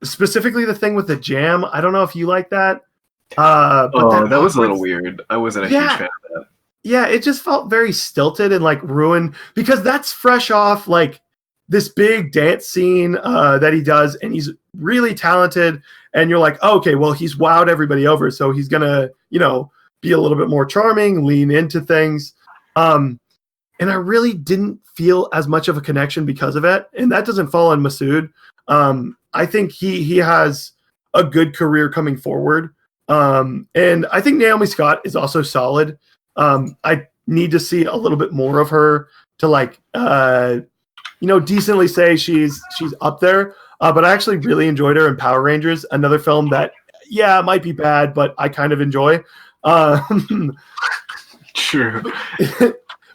Specifically the thing with the jam. I don't know if you like that. But that was a little weird. I wasn't a huge fan of that. Yeah, it just felt very stilted and like ruined, because that's fresh off like this big dance scene that he does, and he's really talented, and you're like, oh, okay, well, he's wowed everybody over, so he's gonna, be a little bit more charming, lean into things. And I really didn't feel as much of a connection because of it, and that doesn't fall on Masood. I think he has a good career coming forward. And I think Naomi Scott is also solid. I need to see a little bit more of her to like, decently say she's up there. But I actually really enjoyed her in Power Rangers, another film that, it might be bad, but I kind of enjoy. True.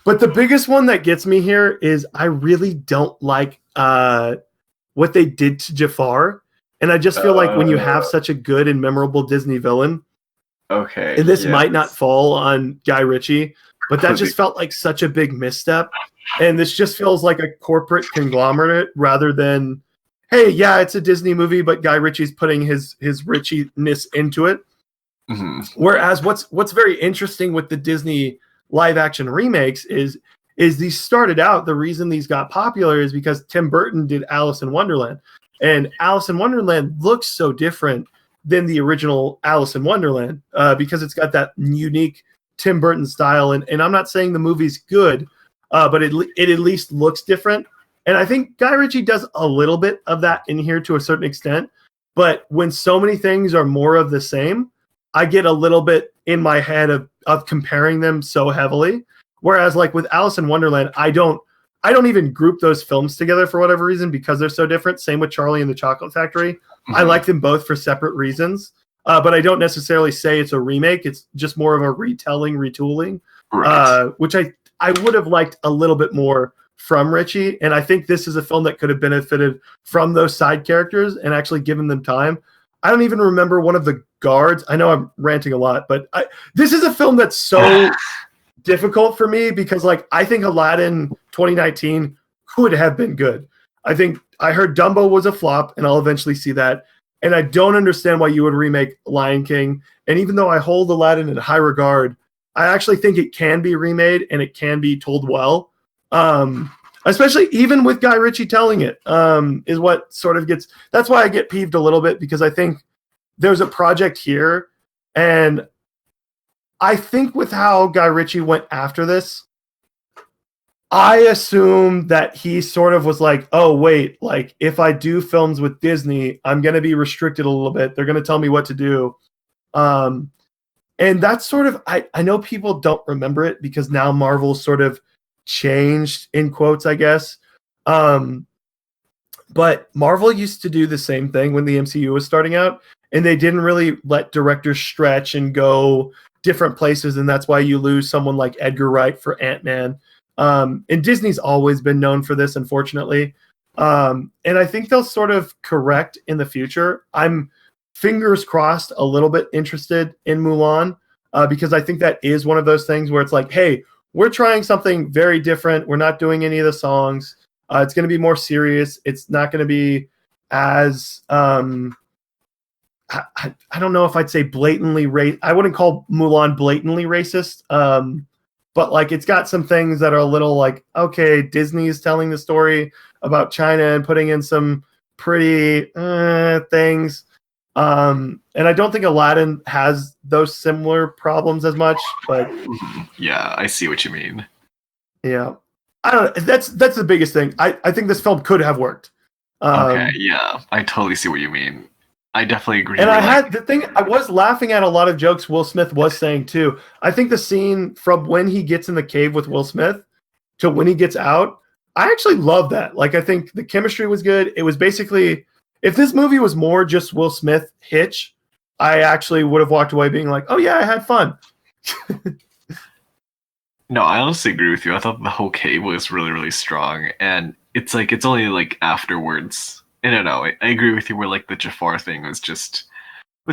But the biggest one that gets me here is I really don't like what they did to Jafar. And I just feel like when you have such a good and memorable Disney villain, and this might not fall on Guy Ritchie, but that just felt like such a big misstep. And this just feels like a corporate conglomerate rather than, hey, yeah, it's a Disney movie, but Guy Ritchie's putting his Ritchie-ness into it. Mm-hmm. Whereas what's very interesting with the Disney live action remakes is these started out, the reason these got popular is because Tim Burton did Alice in Wonderland. And Alice in Wonderland looks so different than the original Alice in Wonderland because it's got that unique Tim Burton style. And I'm not saying the movie's good, but it at least looks different. And I think Guy Ritchie does a little bit of that in here to a certain extent. But when so many things are more of the same, I get a little bit in my head of comparing them so heavily. Whereas like with Alice in Wonderland, I don't even group those films together for whatever reason because they're so different. Same with Charlie and the Chocolate Factory. Mm-hmm. I like them both for separate reasons, but I don't necessarily say it's a remake. It's just more of a retelling, retooling. Right. which I would have liked a little bit more from Ritchie. And I think this is a film that could have benefited from those side characters and actually given them time. I don't even remember one of the guards. I know I'm ranting a lot, but this is a film that's so difficult for me because, like, I think Aladdin 2019 could have been good. I think I heard Dumbo was a flop, and I'll eventually see that. And I don't understand why you would remake Lion King. And even though I hold Aladdin in high regard, I actually think it can be remade and it can be told well. Especially even with Guy Ritchie telling it, is what sort of gets. That's why I get peeved a little bit, because I think there's a project here, and I think with how Guy Ritchie went after this, I assume that he sort of was like, oh, wait, like if I do films with Disney, I'm going to be restricted a little bit. They're going to tell me what to do. And that's sort of, I know people don't remember it because now Marvel sort of changed, in quotes, I guess. But Marvel used to do the same thing when the MCU was starting out, and they didn't really let directors stretch and go different places, and that's why you lose someone like Edgar Wright for Ant-Man. And Disney's always been known for this, unfortunately. And I think they'll sort of correct in the future. I'm fingers crossed a little bit interested in Mulan, because I think that is one of those things where it's like, hey, we're trying something very different. We're not doing any of the songs. It's going to be more serious. It's not going to be as I don't know if I'd say blatantly I wouldn't call Mulan blatantly racist. But like it's got some things that are a little like, okay, Disney is telling the story about China and putting in some pretty things. And I don't think Aladdin has those similar problems as much, but yeah, I see what you mean. Yeah, I don't know. That's the biggest thing. I think this film could have worked. Okay, yeah, I totally see what you mean. I definitely agree. And I was laughing at a lot of jokes Will Smith was saying too. I think the scene from when he gets in the cave with Will Smith to when he gets out, I actually love that. Like, I think the chemistry was good. It was basically, if this movie was more just Will Smith Hitch, I actually would have walked away being like, oh yeah, I had fun. No, I honestly agree with you. I thought the whole cave was really, really strong. And it's like, it's only like afterwards. I don't know. I agree with you where like the Jafar thing was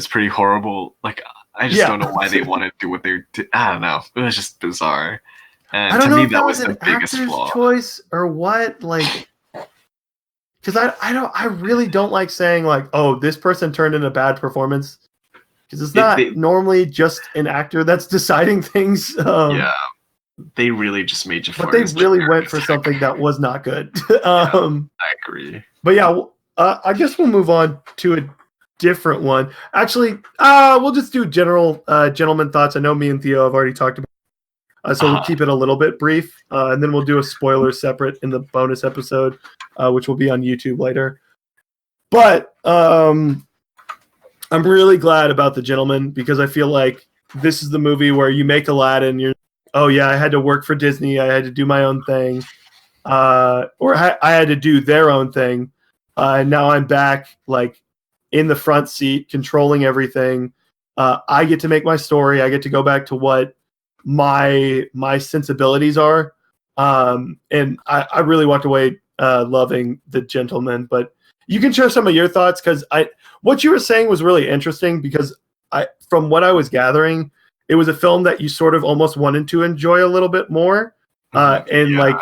pretty horrible. Like, I just don't know why they wanted to do what they did. I don't know. It was just bizarre. And I don't to know me, if that was an the biggest actor's flaw. choice or what. Like, because I really don't like saying like, oh, this person turned in a bad performance, because it's not normally just an actor that's deciding things. Yeah, they really just made Jafar. But they really went for something that was not good. I agree. But yeah, I guess we'll move on to a different one. Actually, we'll just do general gentleman thoughts. I know me and Theo have already talked about, so we'll keep it a little bit brief, and then we'll do a spoiler separate in the bonus episode, which will be on YouTube later. But I'm really glad about The Gentleman, because I feel like this is the movie where you make Aladdin, oh yeah, I had to work for Disney, I had to do my own thing, or I had to do their own thing, and now I'm back like in the front seat controlling everything. I get to make my story, I get to go back to what my sensibilities are, and I really walked away loving The Gentleman. But you can share some of your thoughts, because what you were saying was really interesting, because from what I was gathering, it was a film that you sort of almost wanted to enjoy a little bit more. Like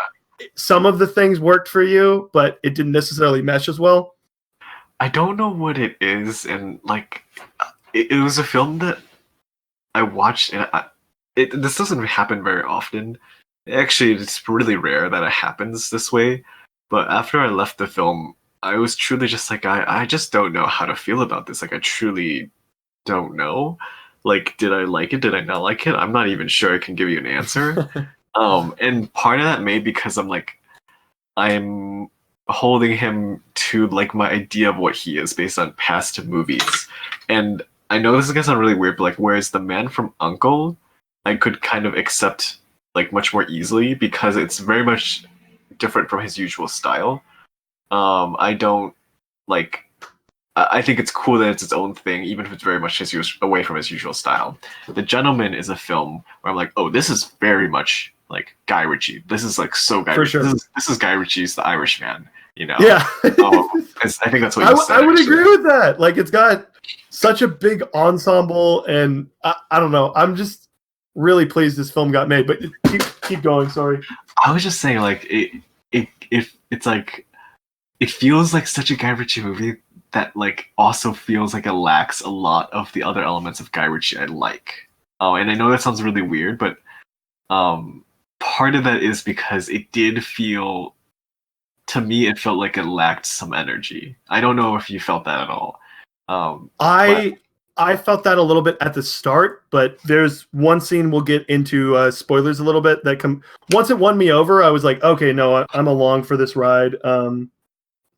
some of the things worked for you, but it didn't necessarily mesh as well. I don't know what it is. And like, it was a film that I watched, and this doesn't happen very often. Actually, it's really rare that it happens this way. But after I left the film, I was truly just like, I just don't know how to feel about this. Like, I truly don't know. Like, did I like it? Did I not like it? I'm not even sure I can give you an answer. And part of that may be because I'm holding him to like my idea of what he is based on past movies. And I know this is gonna sound really weird, but like, whereas The Man from U.N.C.L.E., I could kind of accept like much more easily, because it's very much different from his usual style. I don't like I think it's cool that it's its own thing, even if it's very much away from his usual style. The Gentleman is a film where I'm like, oh, this is very much like Guy Ritchie. This is like so Guy For Ritchie. sure. This is Guy Ritchie's The Irishman. You know? Yeah. I think that's what you said. I would agree with that. Like, it's got such a big ensemble, and I don't know. I'm just really pleased this film got made. But keep going. Sorry. I was just saying, like, it's like, it feels like such a Guy Ritchie movie that like also feels like it lacks a lot of the other elements of Guy Ritchie I like. And I know that sounds really weird, but part of that is because it did feel, to me, it felt like it lacked some energy. I don't know if you felt that at all. I felt that a little bit at the start, but there's one scene we'll get into spoilers a little bit that once it won me over. I was like, okay, no, I'm along for this ride.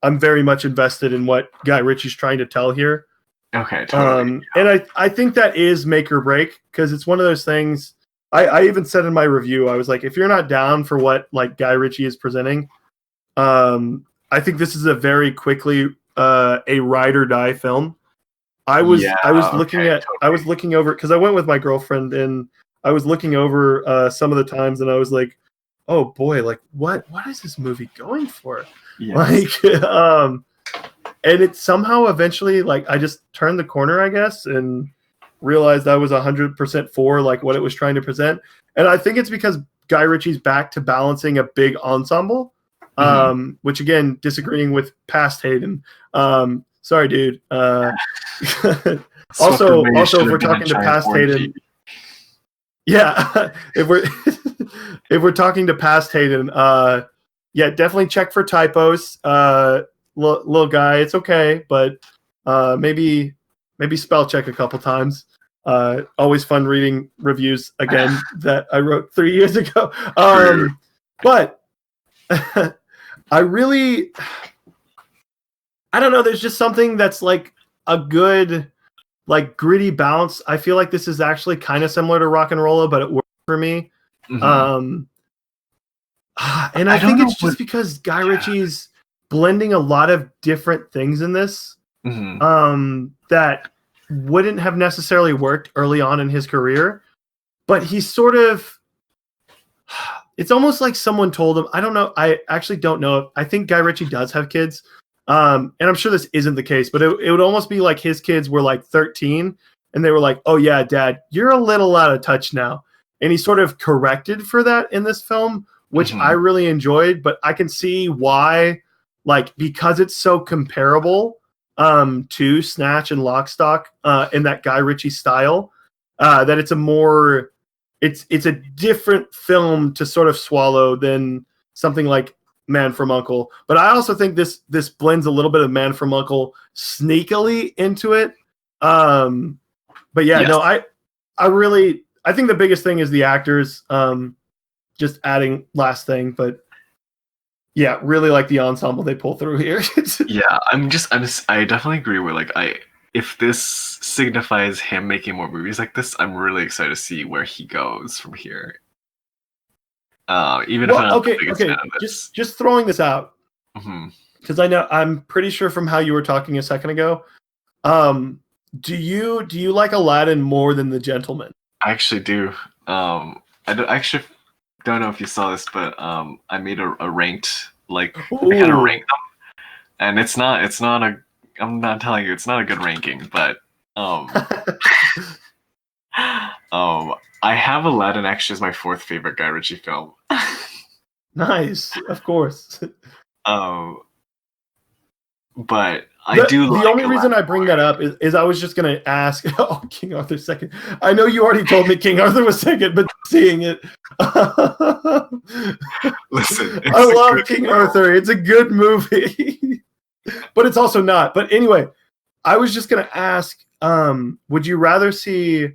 I'm very much invested in what Guy Ritchie's trying to tell here. Okay, totally. And I think that is make or break, because it's one of those things. I even said in my review, I was like, if you're not down for what like Guy Ritchie is presenting, I think this is a very quickly a ride or die film. I was looking over, because I went with my girlfriend, and I was looking over some of the times, and I was like, oh boy, like what is this movie going for? Yes. Like, and it somehow eventually, like, I just turned the corner, I guess, and realized I was 100% for like what it was trying to present. And I think it's because Guy Ritchie's back to balancing a big ensemble, which again, disagreeing with past Hayden. Sorry, dude. Also, if we're talking to past Hayden, yeah, if we're talking to past Hayden, yeah, definitely check for typos. Little guy, it's okay, but maybe spell check a couple times. Always fun reading reviews again that I wrote 3 years ago. But I don't know. There's just something that's like a good, like, gritty bounce. I feel like this is actually kind of similar to Rock and Rolla, but it worked for me. And I think it's just because Guy Ritchie's blending a lot of different things in this that wouldn't have necessarily worked early on in his career. But he's sort of, it's almost like someone told him, I don't know. I actually don't know. I think Guy Ritchie does have kids. And I'm sure this isn't the case, but it would almost be like his kids were like 13 and they were like, oh yeah, Dad, you're a little out of touch now. And he sort of corrected for that in this film, which I really enjoyed, but I can see why, like, because it's so comparable to Snatch and Lock, Stock in that Guy Ritchie style, that it's a different film to sort of swallow than something like Man from U.N.C.L.E. But I also think this blends a little bit of Man from U.N.C.L.E. sneakily into it. But yeah, yes. No, I think the biggest thing is the actors. Just adding last thing, but yeah, really like the ensemble they pull through here. Yeah, I definitely agree with, like, if this signifies him making more movies like this, I'm really excited to see where he goes from here. Even if I'm not the biggest fan of this. Just throwing this out, because I'm pretty sure from how you were talking a second ago. Do you like Aladdin more than The Gentleman? I actually do. I don't know if you saw this, but I made a ranked, like, I kind of ranked them, and it's not a. I'm not telling you, it's not a good ranking, but I have Aladdin actually as my fourth favorite Guy Ritchie film. Nice, of course. But I do like the only reason Aladdin I bring that up is I was just going to ask, King Arthur's second. I know you already told me King Arthur was second, but seeing it. Listen, I love King Arthur. It's a good movie, but it's also not. But anyway, I was just going to ask, would you rather see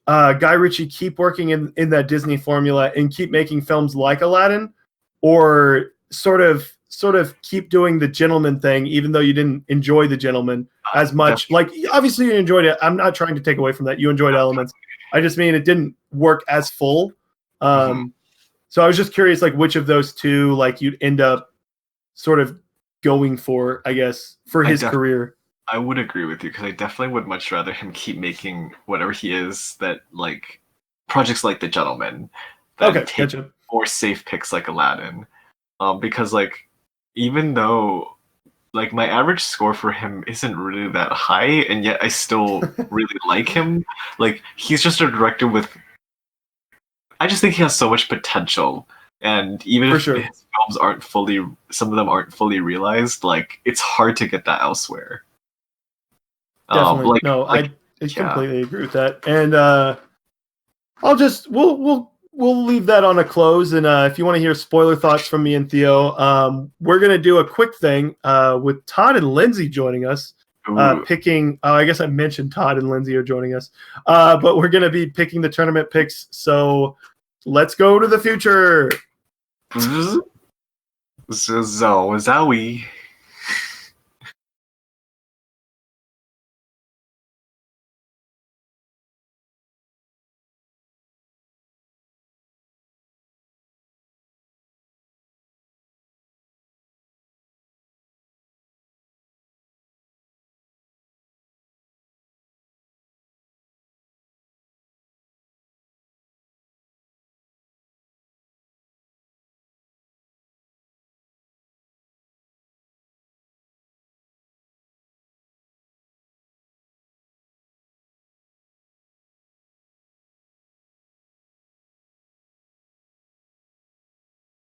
Guy Ritchie keep working in that Disney formula and keep making films like Aladdin, or sort of keep doing the Gentleman thing, even though you didn't enjoy The Gentleman as much? Like, obviously you enjoyed it. I'm not trying to take away from that. You enjoyed elements. I just mean it didn't work as full. So I was just curious, like, which of those two, like, you'd end up sort of going for, I guess, for his career. I would agree with you because I definitely would much rather him keep making whatever he is that like projects like The Gentleman than Okay, take gotcha. more safe picks like Aladdin. Because like even though like my average score for him isn't really that high, and yet I still really like him. Like he's just a director with. I just think he has so much potential, and even For if sure. his films aren't fully, some of them aren't fully realized. Like it's hard to get that elsewhere. Definitely. Like No, like I yeah. completely agree with that. And I'll just we'll leave that on a close. And if you want to hear spoiler thoughts from me and Theo, we're gonna do a quick thing with Todd and Lindsay joining us. Ooh. Picking, I guess I mentioned Todd and Lindsay are joining us, but we're gonna be picking the tournament picks. So let's go to the future. So Zowie.